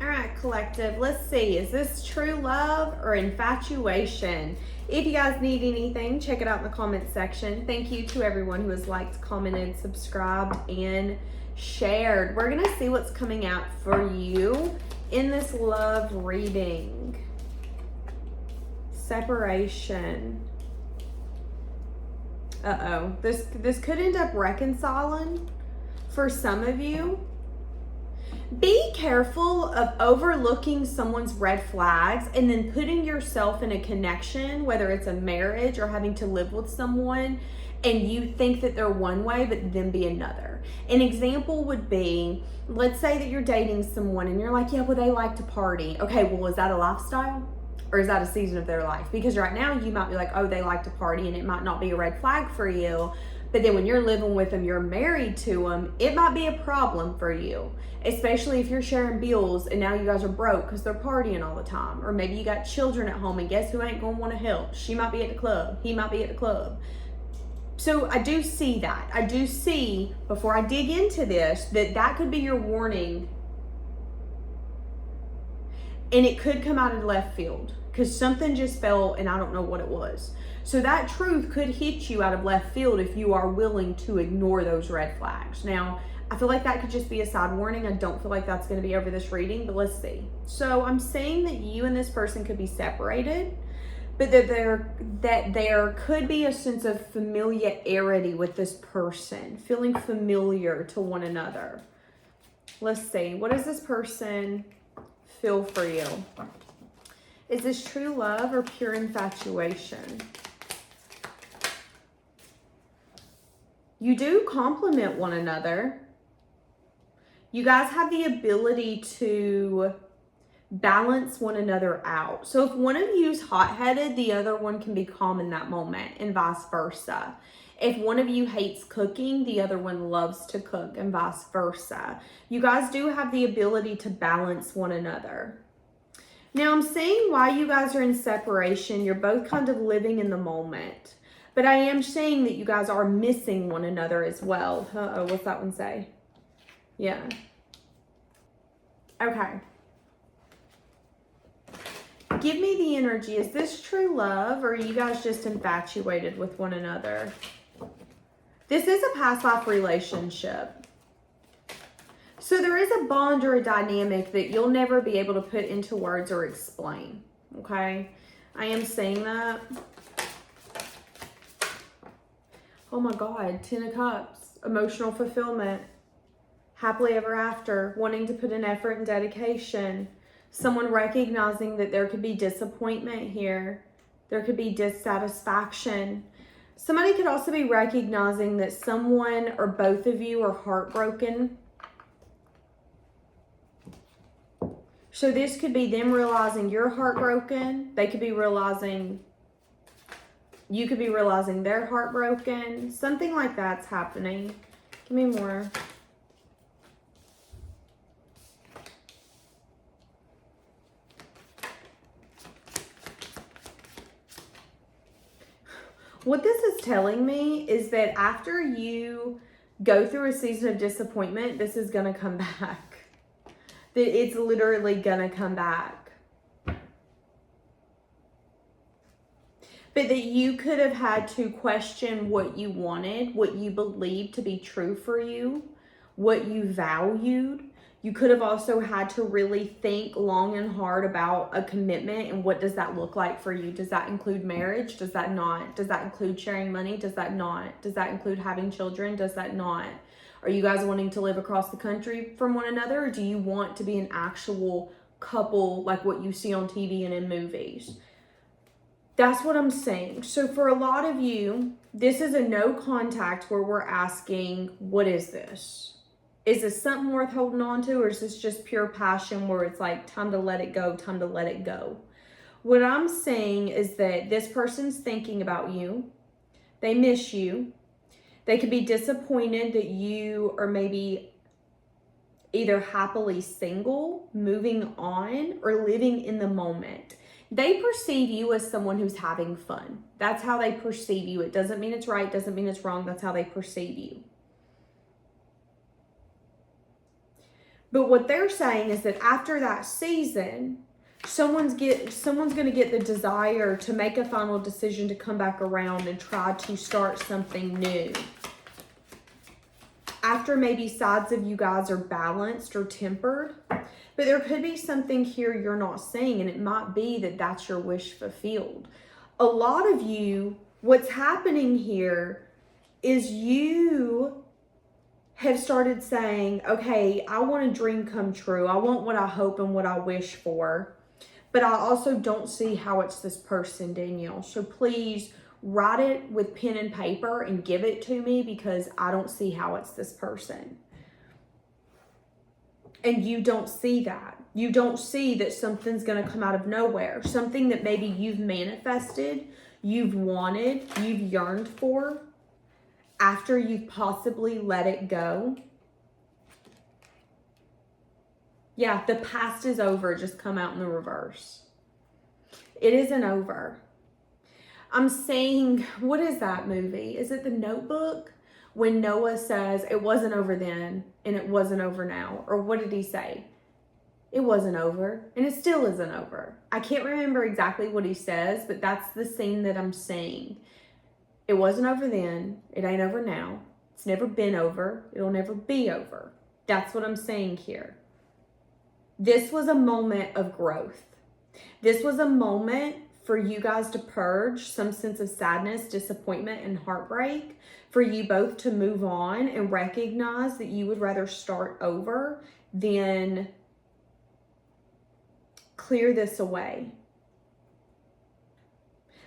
All right, collective, let's see. Is this true love or infatuation? If you guys need anything, check it out in the comment section. Thank you to everyone who has liked, commented, subscribed, and shared. We're going to see what's coming out for you in this love reading. Separation. Uh-oh. This could end up reconciling for some of you. Be careful of overlooking someone's red flags and then putting yourself in a connection, whether it's a marriage or having to live with someone, and you think that they're one way, but then be another. An example would be, let's say that you're dating someone and you're like, yeah, well, they like to party. Okay, well, is that a lifestyle? Or is that a season of their life? Because right now you might be like, oh, they like to party, and it might not be a red flag for you. But then when you're living with them, you're married to them, it might be a problem for you, especially if you're sharing bills and now you guys are broke because they're partying all the time. Or maybe you got children at home, and guess who ain't gonna wanna help? She might be at the club, he might be at the club. So I do see that. I do see, before I dig into this, that could be your warning. And it could come out of left field because something just fell and I don't know what it was. So that truth could hit you out of left field if you are willing to ignore those red flags. Now, I feel like that could just be a side warning. I don't feel like that's going to be over this reading, but let's see. So I'm saying that you and this person could be separated, but that there could be a sense of familiarity with this person, feeling familiar to one another. Let's see. What does this person feel for you? Is this true love or pure infatuation? You do complement one another. You guys have the ability to balance one another out. So if one of you is hot-headed, the other one can be calm in that moment, and vice versa. If one of you hates cooking, the other one loves to cook, and vice versa. You guys do have the ability to balance one another. Now I'm saying why you guys are in separation, you're both kind of living in the moment. But I am saying that you guys are missing one another as well. Uh-oh, what's that one say? Yeah. Okay. Give me the energy. Is this true love, or are you guys just infatuated with one another? This is a past life relationship. So there is a bond or a dynamic that you'll never be able to put into words or explain. Okay? I am saying that. Oh my God, 10 of Cups, emotional fulfillment, happily ever after, wanting to put in effort and dedication, someone recognizing that there could be disappointment here, there could be dissatisfaction. Somebody could also be recognizing that someone or both of you are heartbroken. So this could be them realizing you're heartbroken, they could be realizing you could be realizing they're heartbroken. Something like that's happening. Give me more. What this is telling me is that after you go through a season of disappointment, this is going to come back. That it's literally going to come back. But that you could have had to question what you wanted, what you believed to be true for you, what you valued. You could have also had to really think long and hard about a commitment and what does that look like for you? Does that include marriage? Does that not? Does that include sharing money? Does that not? Does that include having children? Does that not? Are you guys wanting to live across the country from one another? Or do you want to be an actual couple like what you see on TV and in movies? That's what I'm saying. So for a lot of you, this is a no contact where we're asking, what is this? Is this something worth holding on to, or is this just pure passion where it's like time to let it go, time to let it go? What I'm saying is that this person's thinking about you. They miss you. They could be disappointed that you are maybe either happily single, moving on, or living in the moment. They perceive you as someone who's having fun. That's how they perceive you. It doesn't mean it's right, doesn't mean it's wrong. That's how they perceive you. But what they're saying is that after that season, someone's going to get the desire to make a final decision to come back around and try to start something new. After maybe sides of you guys are balanced or tempered. But there could be something here you're not seeing, and it might be that that's your wish fulfilled. A lot of you, what's happening here is you have started saying, okay, I want a dream come true. I want what I hope and what I wish for. But I also don't see how it's this person, Danielle. So please write it with pen and paper and give it to me, because I don't see how it's this person. And you don't see that. You don't see that something's going to come out of nowhere. Something that maybe you've manifested, you've wanted, you've yearned for, after you've possibly let it go. Yeah, the past is over. Just come out in the reverse. It isn't over. I'm saying, what is that movie? Is it The Notebook? When Noah says, it wasn't over then and it wasn't over now. Or what did he say? It wasn't over and it still isn't over. I can't remember exactly what he says, but that's the scene that I'm saying. It wasn't over then. It ain't over now. It's never been over. It'll never be over. That's what I'm saying here. This was a moment of growth. This was a moment for you guys to purge some sense of sadness, disappointment, and heartbreak, for you both to move on and recognize that you would rather start over than clear this away.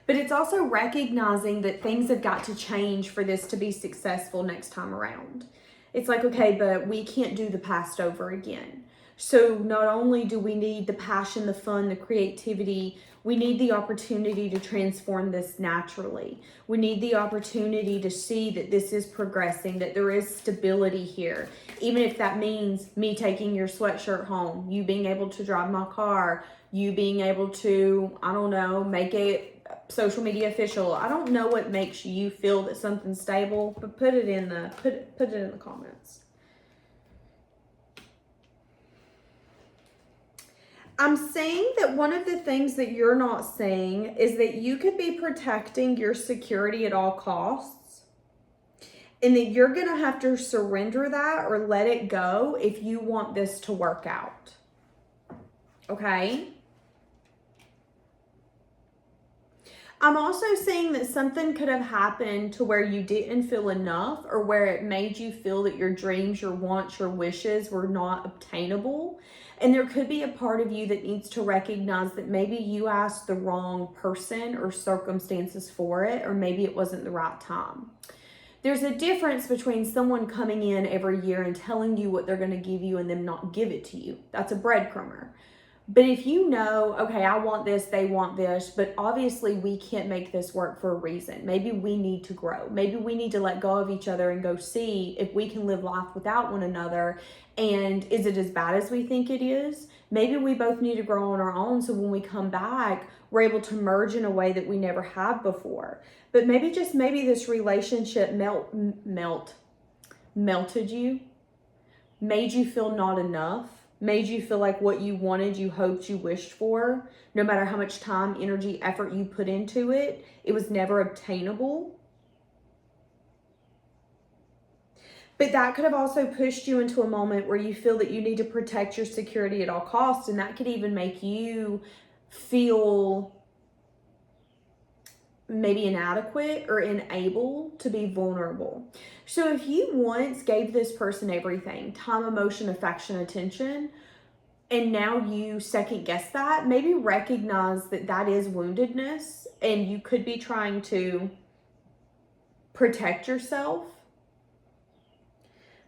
But it's also recognizing that things have got to change for this to be successful next time around. It's like, okay, but we can't do the past over again. So not only do we need the passion, the fun, the creativity, we need the opportunity to transform this naturally. We need the opportunity to see that this is progressing, that there is stability here. Even if that means me taking your sweatshirt home, you being able to drive my car, you being able to, I don't know, make it social media official. I don't know what makes you feel that something's stable, but put it in the comments. I'm saying that one of the things that you're not saying is that you could be protecting your security at all costs, and that you're going to have to surrender that or let it go if you want this to work out. Okay? I'm also saying that something could have happened to where you didn't feel enough, or where it made you feel that your dreams, your wants, your wishes were not obtainable. And there could be a part of you that needs to recognize that maybe you asked the wrong person or circumstances for it, or maybe it wasn't the right time. There's a difference between someone coming in every year and telling you what they're going to give you and them not give it to you. That's a breadcrumber. But if you know, okay, I want this, they want this, but obviously we can't make this work for a reason. Maybe we need to grow. Maybe we need to let go of each other and go see if we can live life without one another. And is it as bad as we think it is? Maybe we both need to grow on our own, so when we come back, we're able to merge in a way that we never have before. But maybe this relationship melted you, made you feel not enough, made you feel like what you wanted, you hoped, you wished for, no matter how much time, energy, effort you put into it, it was never obtainable. But that could have also pushed you into a moment where you feel that you need to protect your security at all costs, and that could even make you feel maybe inadequate or unable to be vulnerable. So if you once gave this person everything, time, emotion, affection, attention, and now you second guess that, maybe recognize that that is woundedness, and you could be trying to protect yourself,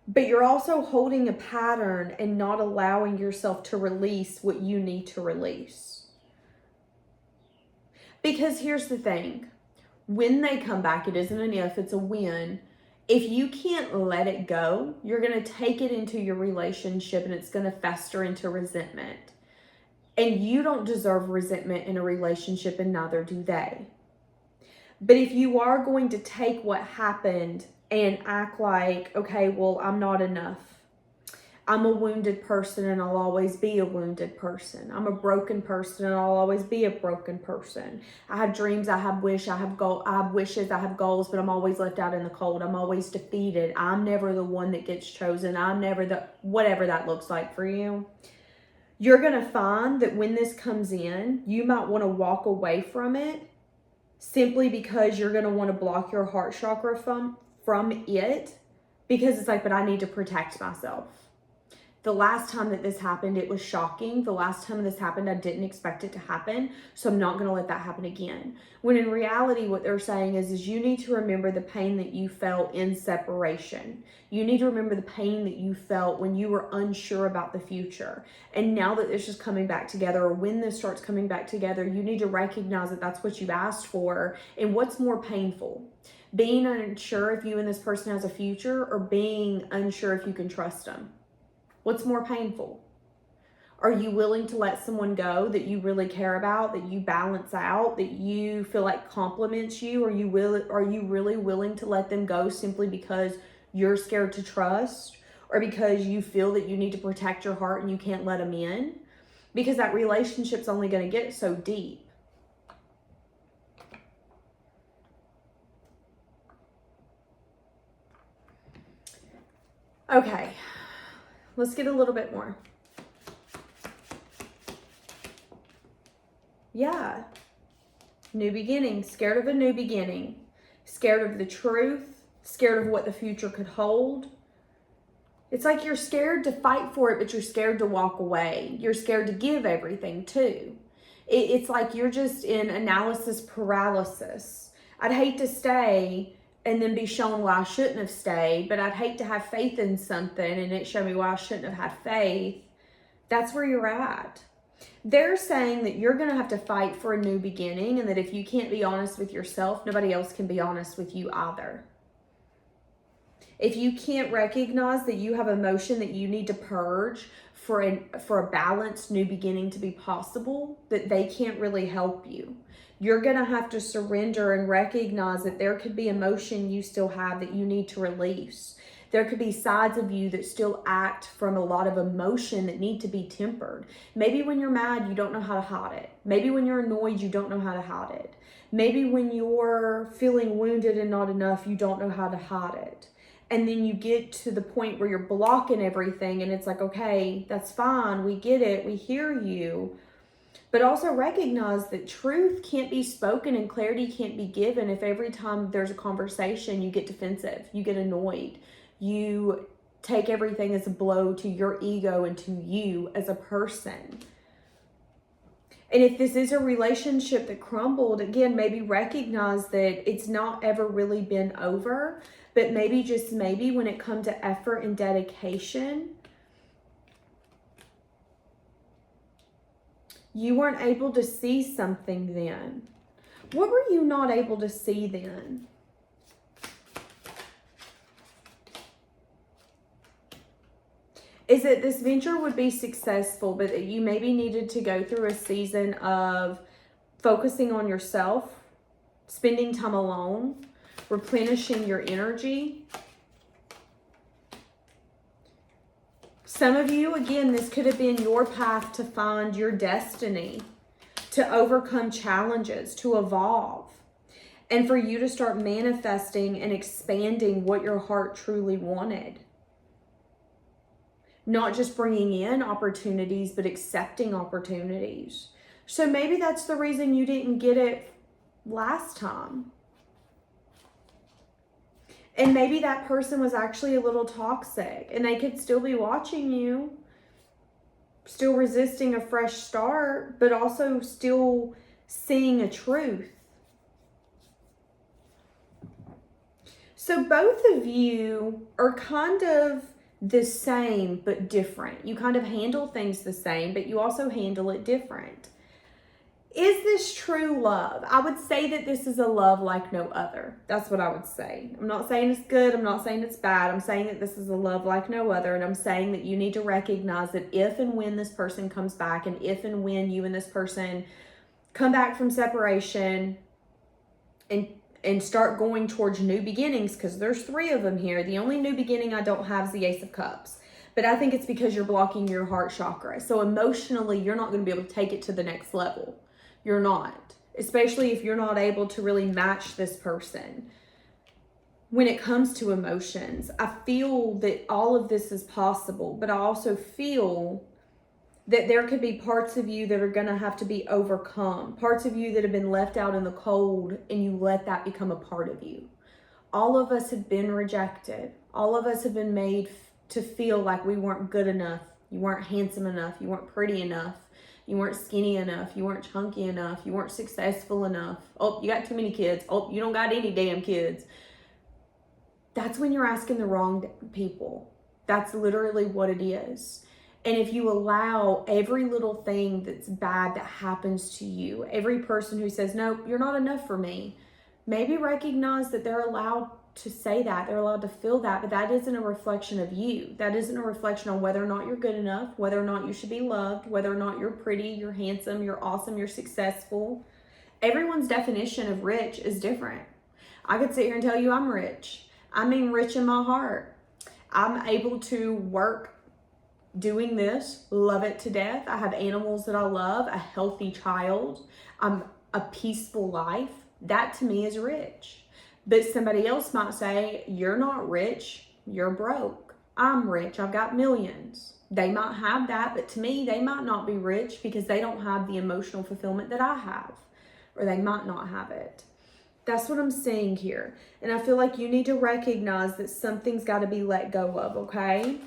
but you're also holding a pattern and not allowing yourself to release what you need to release. Because here's the thing, when they come back, it isn't an if, it's a when. If you can't let it go, you're going to take it into your relationship and it's going to fester into resentment. And you don't deserve resentment in a relationship, and neither do they. But if you are going to take what happened and act like, okay, well, I'm not enough, I'm a wounded person and I'll always be a wounded person. I'm a broken person and I'll always be a broken person. I have dreams, I have wishes, I have goals, but I'm always left out in the cold. I'm always defeated. I'm never the one that gets chosen. I'm never the, whatever that looks like for you. You're going to find that when this comes in, you might want to walk away from it simply because you're going to want to block your heart chakra from it, because it's like, but I need to protect myself. The last time that this happened, it was shocking. The last time this happened, I didn't expect it to happen. So I'm not going to let that happen again. When in reality, what they're saying is you need to remember the pain that you felt in separation. You need to remember the pain that you felt when you were unsure about the future. And now that this is coming back together, or when this starts coming back together, you need to recognize that that's what you've asked for. And what's more painful? Being unsure if you and this person has a future, or being unsure if you can trust them? What's more painful? Are you willing to let someone go that you really care about, that you balance out, that you feel like compliments you? Are you really willing to let them go simply because you're scared to trust, or because you feel that you need to protect your heart and you can't let them in? Because that relationship's only going to get so deep. Okay. Let's get a little bit more. Yeah. New beginning. Scared of a new beginning. Scared of the truth. Scared of what the future could hold. It's like you're scared to fight for it, but you're scared to walk away. You're scared to give everything too. It's like you're just in analysis paralysis. I'd hate to stay and then be shown why I shouldn't have stayed, but I'd hate to have faith in something and it show me why I shouldn't have had faith. That's where you're at. They're saying that you're going to have to fight for a new beginning, and that if you can't be honest with yourself, nobody else can be honest with you either. If you can't recognize that you have emotion that you need to purge for a balanced new beginning to be possible, that they can't really help you. You're going to have to surrender and recognize that there could be emotion you still have that you need to release. There could be sides of you that still act from a lot of emotion that need to be tempered. Maybe when you're mad, you don't know how to hide it. Maybe when you're annoyed, you don't know how to hide it. Maybe when you're feeling wounded and not enough, you don't know how to hide it. And then you get to the point where you're blocking everything, and it's like, okay, that's fine. We get it. We hear you. But also recognize that truth can't be spoken and clarity can't be given if every time there's a conversation you get defensive, you get annoyed, you take everything as a blow to your ego and to you as a person. And if this is a relationship that crumbled, again, maybe recognize that it's not ever really been over, but maybe, just maybe, when it comes to effort and dedication, you weren't able to see something then. What were you not able to see then? Is that this venture would be successful, but that you maybe needed to go through a season of focusing on yourself, spending time alone, replenishing your energy. Some of you, again, this could have been your path to find your destiny, to overcome challenges, to evolve, and for you to start manifesting and expanding what your heart truly wanted. Not just bringing in opportunities, but accepting opportunities. So maybe that's the reason you didn't get it last time. And maybe that person was actually a little toxic, and they could still be watching you, still resisting a fresh start, but also still seeing a truth. So both of you are kind of the same, but different. You kind of handle things the same, but you also handle it different. Is this true love? I would say that this is a love like no other. That's what I would say. I'm not saying it's good. I'm not saying it's bad. I'm saying that this is a love like no other. And I'm saying that you need to recognize that if and when this person comes back, and if and when you and this person come back from separation and start going towards new beginnings, because there's 3 of them here. The only new beginning I don't have is the Ace of Cups. But I think it's because you're blocking your heart chakra. So emotionally, you're not going to be able to take it to the next level. You're not. Especially if you're not able to really match this person. When it comes to emotions, I feel that all of this is possible, but I also feel that there could be parts of you that are going to have to be overcome. Parts of you that have been left out in the cold, and you let that become a part of you. All of us have been rejected. All of us have been made to feel like we weren't good enough. You weren't handsome enough. You weren't pretty enough. You weren't skinny enough. You weren't chunky enough. You weren't successful enough. Oh, you got too many kids. Oh, you don't got any damn kids. That's when you're asking the wrong people. That's literally what it is. And if you allow every little thing that's bad that happens to you, every person who says, no, you're not enough for me, maybe recognize that they're allowed to say that. They're allowed to feel that, but that isn't a reflection of you. That isn't a reflection on whether or not you're good enough, whether or not you should be loved, whether or not you're pretty, you're handsome, you're awesome, you're successful. Everyone's definition of rich is different. I could sit here and tell you I'm rich. I mean rich in my heart. I'm able to work doing this, love it to death. I have animals that I love, a healthy child, a peaceful life. That to me is rich. But somebody else might say, you're not rich, you're broke. I'm rich, I've got millions. They might have that, but to me, they might not be rich because they don't have the emotional fulfillment that I have, or they might not have it. That's what I'm saying here. And I feel like you need to recognize that something's got to be let go of, okay?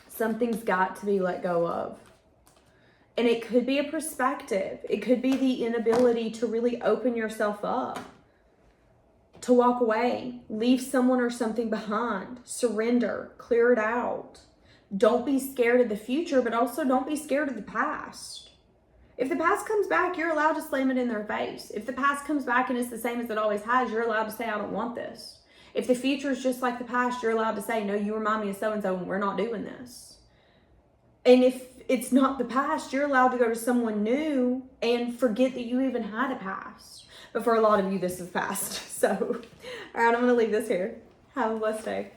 Something's got to be let go of. And it could be a perspective. It could be the inability to really open yourself up. To walk away. Leave someone or something behind. Surrender. Clear it out. Don't be scared of the future, but also don't be scared of the past. If the past comes back, you're allowed to slam it in their face. If the past comes back and it's the same as it always has, you're allowed to say, I don't want this. If the future is just like the past, you're allowed to say, no, you remind me of so-and-so and we're not doing this. And if it's not the past, you're allowed to go to someone new and forget that you even had a past. But for a lot of you, this is past. So, all right, I'm going to leave this here. Have a blessed day.